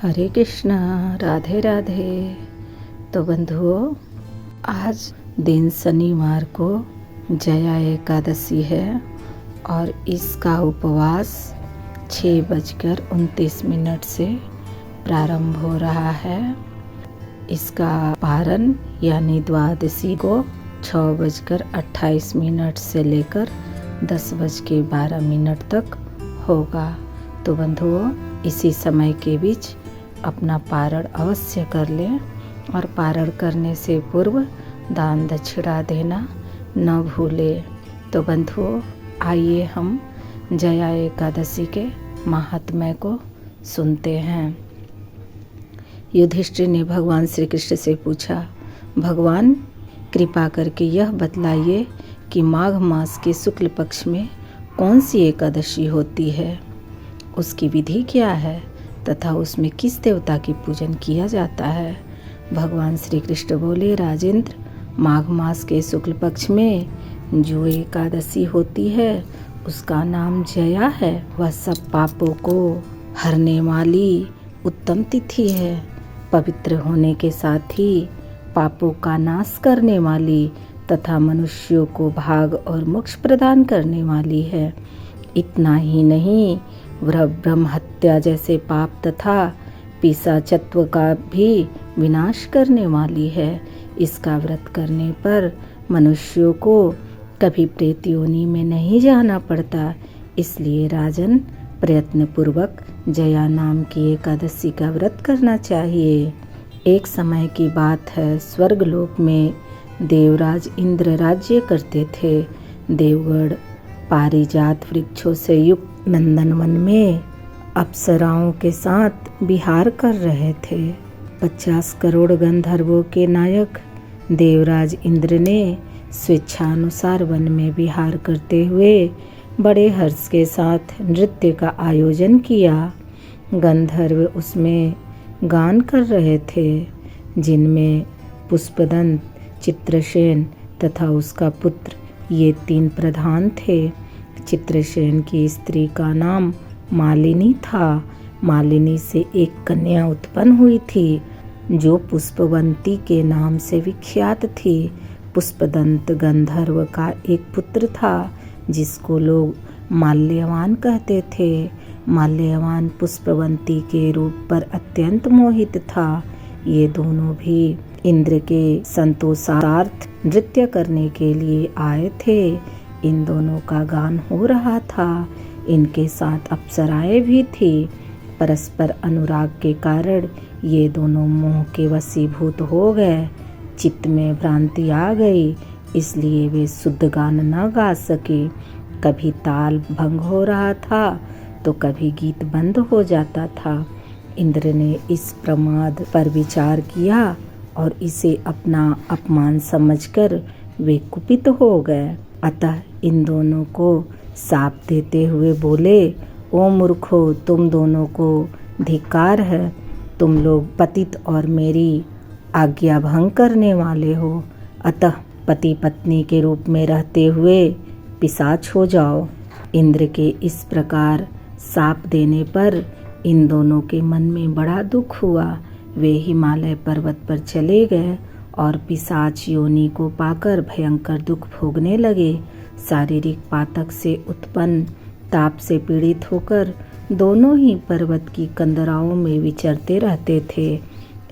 हरे कृष्णा, राधे राधे। तो बंधुओं, आज दिन शनिवार को जया एकादशी है और इसका उपवास 6:29 से प्रारंभ हो रहा है। इसका पारण यानी द्वादशी को 6:28 से लेकर 10:12 तक होगा। तो बंधुओं, इसी समय के बीच अपना पारण अवश्य कर लें और पारण करने से पूर्व दान दक्षिणा देना न भूलें। तो बंधुओं, आइए हम जया एकादशी के महात्म्य को सुनते हैं। युधिष्ठिर ने भगवान श्री कृष्ण से पूछा, भगवान कृपा करके यह बतलाइए कि माघ मास के शुक्ल पक्ष में कौन सी एकादशी होती है, उसकी विधि क्या है तथा उसमें किस देवता की पूजन किया जाता है। भगवान श्री कृष्ण बोले, राजेंद्र, माघ मास के शुक्ल पक्ष में जो एकादशी होती है उसका नाम जया है। वह सब पापों को हरने वाली उत्तम तिथि है। पवित्र होने के साथ ही पापों का नाश करने वाली तथा मनुष्यों को भाग और मोक्ष प्रदान करने वाली है। इतना ही नहीं, वह ब्रह्म हत्या जैसे पाप तथा पिशाचत्व का भी विनाश करने वाली है। इसका व्रत करने पर मनुष्यों को कभी प्रेत योनि में नहीं जाना पड़ता। इसलिए राजन, प्रयत्न पूर्वक जया नाम की एकादशी का व्रत करना चाहिए। एक समय की बात है, स्वर्गलोक में देवराज इंद्र राज्य करते थे। देवगढ़ पारिजात वृक्षों से युक्त नंदनवन में अप्सराओं के साथ विहार कर रहे थे। 50 करोड़ गंधर्वों के नायक देवराज इंद्र ने स्वेच्छानुसार वन में विहार करते हुए बड़े हर्ष के साथ नृत्य का आयोजन किया। गंधर्व उसमें गान कर रहे थे, जिनमें पुष्पदंत, चित्रसेन तथा उसका पुत्र, ये 3 प्रधान थे। चित्रसेन की स्त्री का नाम मालिनी था। मालिनी से एक कन्या उत्पन्न हुई थी जो पुष्पवंती के नाम से विख्यात थी। पुष्पदंत गंधर्व का एक पुत्र था जिसको लोग माल्यवान कहते थे। माल्यवान पुष्पवंती के रूप पर अत्यंत मोहित था। ये दोनों भी इंद्र के संतोषार्थ नृत्य करने के लिए आए थे। इन दोनों का गान हो रहा था। इनके साथ अप्सराएं भी थी। परस्पर अनुराग के कारण ये दोनों मोह के वशीभूत हो गए। चित्त में भ्रांति आ गई, इसलिए वे शुद्ध गान न गा सके। कभी ताल भंग हो रहा था तो कभी गीत बंद हो जाता था। इंद्र ने इस प्रमाद पर विचार किया और इसे अपना अपमान समझकर वे कुपित हो गए। अतः इन दोनों को शाप देते हुए बोले, ओ मूर्खो, तुम दोनों को धिक्कार है। तुम लोग पतित और मेरी आज्ञा भंग करने वाले हो। अतः पति पत्नी के रूप में रहते हुए पिशाच हो जाओ। इंद्र के इस प्रकार शाप देने पर इन दोनों के मन में बड़ा दुख हुआ। वे हिमालय पर्वत पर चले गए और पिशाच योनि को पाकर भयंकर दुख भोगने लगे। शारीरिक पातक से उत्पन्न ताप से पीड़ित होकर दोनों ही पर्वत की कंदराओं में विचरते रहते थे।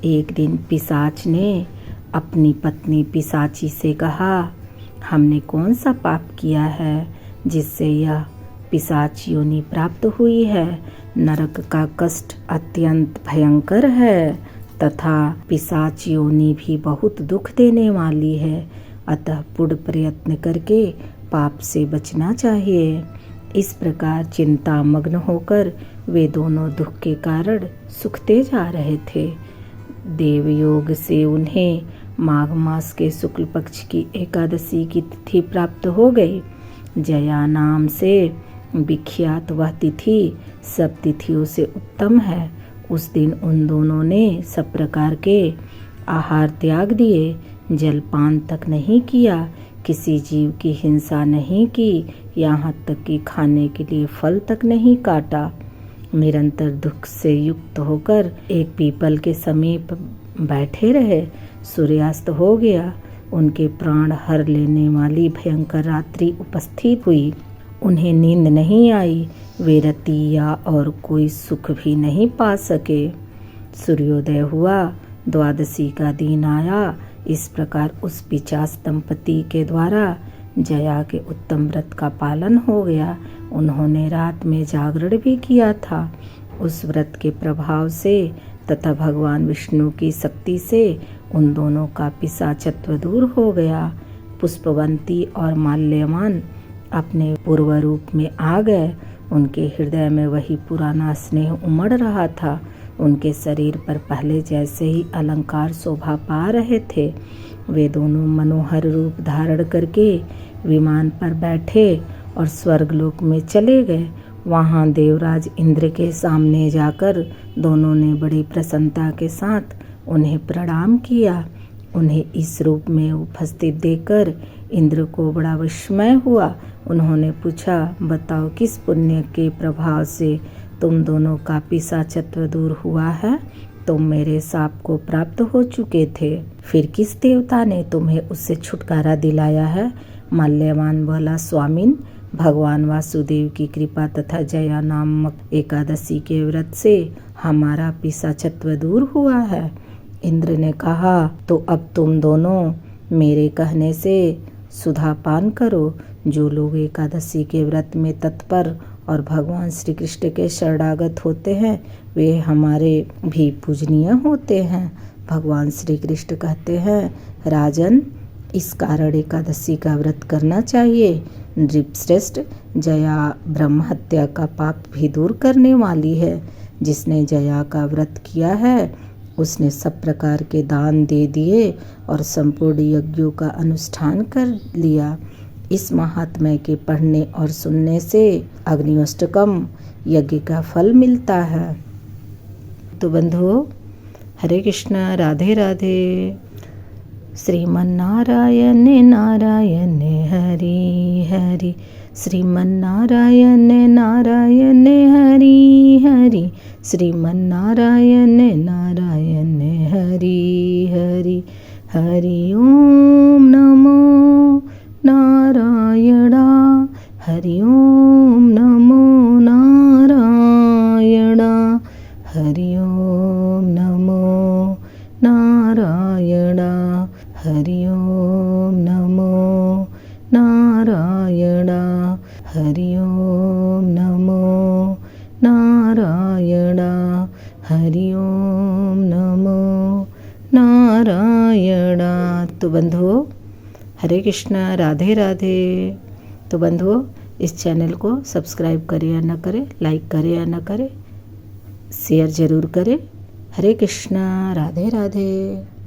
एक दिन पिशाच ने अपनी पत्नी पिशाची से कहा, हमने कौन सा पाप किया है जिससे यह पिशाच योनि प्राप्त हुई है। नरक का कष्ट अत्यंत भयंकर है तथा पिशाच योनि भी बहुत दुख देने वाली है। अतः पूर्ण प्रयत्न करके पाप से बचना चाहिए। इस प्रकार चिंता मग्न होकर वे दोनों दुख के कारण सुखते जा रहे थे। देवयोग से उन्हें माघ मास के शुक्ल पक्ष की एकादशी की तिथि प्राप्त हो गई। जया नाम से विख्यात वह तिथि सब तिथियों से उत्तम है। उस दिन उन दोनों ने सब प्रकार के आहार त्याग दिए, जलपान तक नहीं किया, किसी जीव की हिंसा नहीं की, यहाँ तक कि खाने के लिए फल तक नहीं काटा। निरंतर दुख से युक्त होकर एक पीपल के समीप बैठे रहे। सूर्यास्त हो गया। उनके प्राण हर लेने वाली भयंकर रात्रि उपस्थित हुई। उन्हें नींद नहीं आई। वे रतिया और कोई सुख भी नहीं पा सके। सूर्योदय हुआ। द्वादशी का दिन आया। इस प्रकार उस पिशाच दंपति के द्वारा जया के उत्तम व्रत का पालन हो गया। उन्होंने रात में जागरण भी किया था। उस व्रत के प्रभाव से तथा भगवान विष्णु की शक्ति से उन दोनों का पिशाचत्व दूर हो गया। पुष्पवंती और माल्यवान अपने पूर्व रूप में आ गए। उनके हृदय में वही पुराना स्नेह उमड़ रहा था। उनके शरीर पर पहले जैसे ही अलंकार शोभा पा रहे थे। वे दोनों मनोहर रूप धारण करके विमान पर बैठे और स्वर्गलोक में चले गए। वहाँ देवराज इंद्र के सामने जाकर दोनों ने बड़ी प्रसन्नता के साथ उन्हें प्रणाम किया। उन्हें इस रूप में उपस्थित देखकर इंद्र को बड़ा विस्मय हुआ। उन्होंने पूछा, बताओ किस पुण्य के प्रभाव से तुम दोनों का पिशाचत्व दूर हुआ है? तुम मेरे शाप को प्राप्त हो चुके थे, फिर किस देवता ने तुम्हें उससे छुटकारा दिलाया है? माल्यवान बोला, स्वामिन, भगवान वासुदेव की कृपा तथा जया नामक एकादशी के व्रत से हमारा पिशाचत्व दूर हुआ है। इंद्र ने कहा, तो अब तुम दोनों मेरे कहने से सुधा पान करो। जो लोग एकादशी के व्रत में तत्पर और भगवान श्री कृष्ण के शरणागत होते हैं वे हमारे भी पूजनीय होते हैं। भगवान श्री कृष्ण कहते हैं, राजन, इस कारण एकादशी का व्रत करना चाहिए। नृपश्रेष्ठ, जया ब्रह्म हत्या का पाप भी दूर करने वाली है। जिसने जया का व्रत किया है उसने सब प्रकार के दान दे दिए और संपूर्ण यज्ञों का अनुष्ठान कर लिया। इस महात्म्य के पढ़ने और सुनने से अग्निष्टकम यज्ञ का फल मिलता है। तो बंधुओं, हरे कृष्णा, राधे राधे। श्रीमन्नारायण नारायण हरि हरि, श्रीमन्नारायण नारायण हरि हरि, श्रीमन्नारायण नारायण हरि हरि। हरि ओम नमो नारायणा, हरि ओम नमो नारायणा, हरि ओम नमो नारायणा, हरि ओम नमो नारायणा, हरि ओम नमो नारायणा, हरि ओम नमो नारायणा। तो बंधुओं, हरे कृष्णा, राधे राधे। तो बंधुओं, इस चैनल को सब्सक्राइब करें या न करें, लाइक करें या न करें, शेयर ज़रूर करें। हरे कृष्णा, राधे राधे।